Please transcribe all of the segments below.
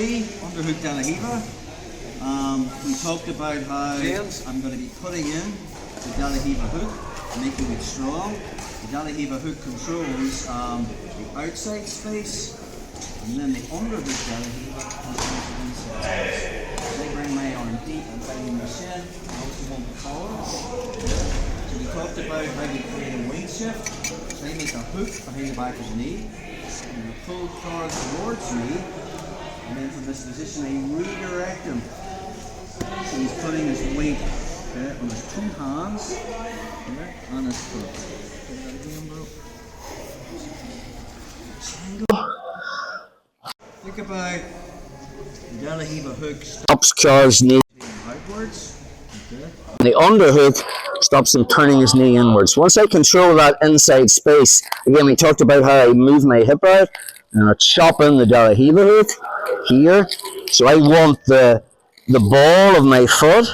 3, Underhook de la Riva. We talked about how I'm going to be putting in the de la Riva hook, making it strong. The de la Riva hook controls the outside space, and then the underhook de la Riva controls the inside space. I bring my arm deep and find my shin. I also want the collar. So we talked about how we create a weight shift. So I make a hook behind the back of the knee, and I pull Carl towards me, and then from this position I redirect him. So he's putting his weight on his 2 hands on his foot. Think about the de la Riva hook stops Charles' knee outwards. Okay. And the underhook stops him turning his knee inwards. Once I control that inside space, again we talked about how I move my hip out, and I chop in the de la Riva hook here. So I want the ball of my foot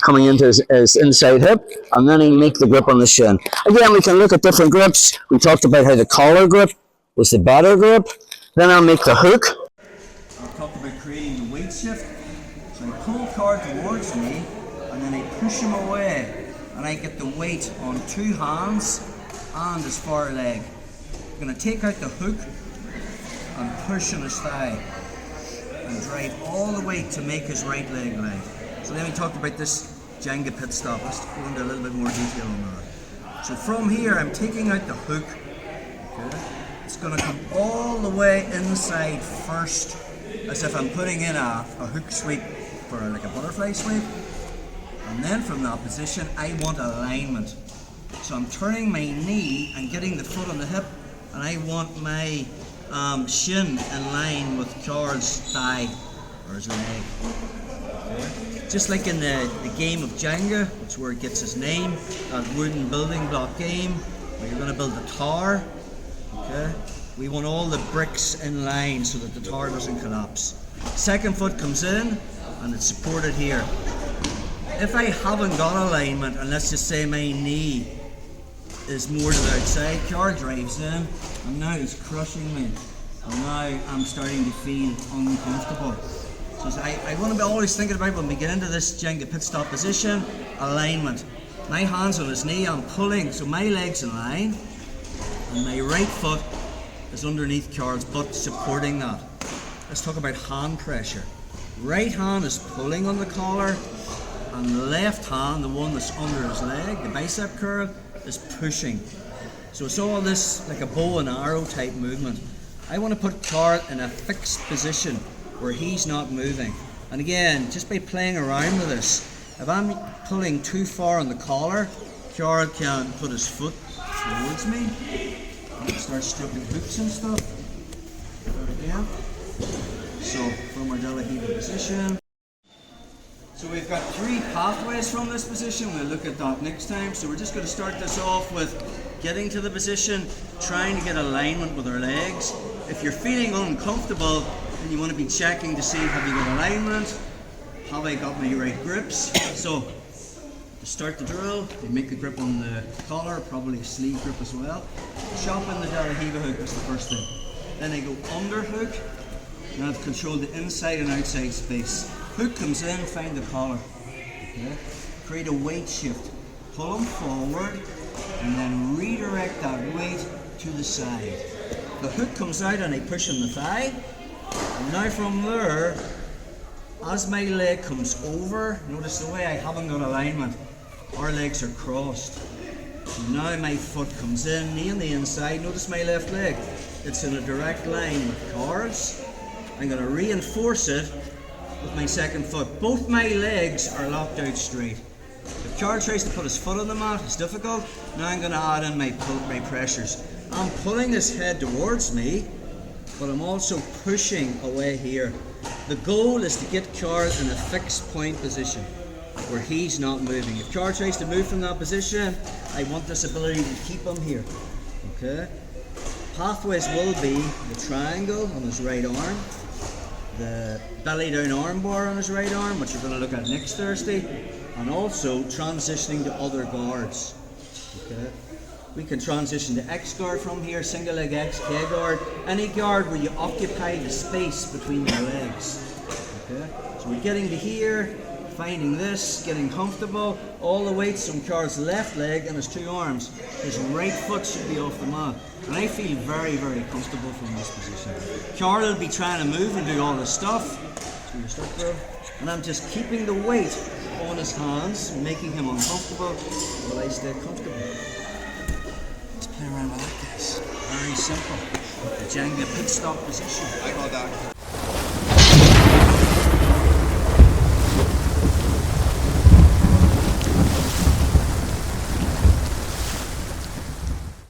coming into his inside hip, and then I make the grip on the shin. Again, we can look at different grips. We talked about how the collar grip was the better grip. Then I'll make the hook. I talked about creating the weight shift. So I pull Carl towards me, and then I push him away, and I get the weight on 2 hands and his far leg. I'm going to take out the hook and push on his thigh, and drive all the way to make his right leg light. So then we talked about this Jenga pit stop. Let's go into a little bit more detail on that. So from here, I'm taking out the hook. Okay. It's going to come all the way inside first, as if I'm putting in a hook sweep for like a butterfly sweep. And then from that position, I want alignment. So I'm turning my knee and getting the foot on the hip, and I want my shin in line with Charles' thigh or his leg. Okay. Just like in the game of Jenga, which is where it gets its name, that wooden building block game where you're going to build a tower. Okay. We want all the bricks in line so that the tower doesn't collapse. Second foot comes in and it's supported here. If I haven't got alignment, and let's just say my knee is more to the outside, Carl drives in, and now he's crushing me, and now I'm starting to feel uncomfortable. So I want to be always thinking about when we get into this Jenga pit stop position, alignment. My hand's on his knee, I'm pulling, so my leg's in line, and my right foot is underneath Carl's butt supporting that. Let's talk about hand pressure. Right hand is pulling on the collar, and the left hand, the one that's under his leg, the bicep curl, is pushing. So it's all this like a bow and arrow type movement. I want to put Carl in a fixed position where he's not moving. And again, just by playing around with this, if I'm pulling too far on the collar, Carl can put his foot towards me and start stripping hooks and stuff. Again. So from our de la Riva position. So we've got 3 pathways from this position. We'll look at that next time. So we're just going to start this off with getting to the position, trying to get alignment with our legs. If you're feeling uncomfortable, then you want to be checking to see, have you got alignment? Have I got my right grips? So to start the drill, you make the grip on the collar, probably a sleeve grip as well. Chop in the de la Riva hook is the first thing. Then I go underhook, and I've controlled the inside and outside space. Hook comes in, find the collar. Okay. Create a weight shift. Pull them forward, and then redirect that weight to the side. The hook comes out and I push on the thigh. And now from there, as my leg comes over, notice the way I haven't got alignment, our legs are crossed. So now my foot comes in, knee on the inside, notice my left leg. It's in a direct line with Carl's. I'm going to reinforce it with my second foot. Both my legs are locked out straight. If Carl tries to put his foot on the mat, it's difficult. Now I'm going to add in my pressures. I'm pulling his head towards me, but I'm also pushing away here. The goal is to get Carl in a fixed point position where he's not moving. If Carl tries to move from that position, I want this ability to keep him here. Okay? Pathways will be the triangle on his right arm, the belly down arm bar on his right arm, which we're going to look at next Thursday, and also transitioning to other guards. Okay? We can transition to X guard from here, single leg X, K guard, any guard where you occupy the space between your legs. Okay? So we're getting to here, finding this, getting comfortable. All the weights on Carl's left leg and his 2 arms. His right foot should be off the mat. And I feel very, very comfortable from this position. Carl will be trying to move and do all this stuff. So you're stuck, bro. And I'm just keeping the weight on his hands, making him uncomfortable while I stay comfortable. Let's play around with that, guys. Very simple. The Jenga pit stop position. I call that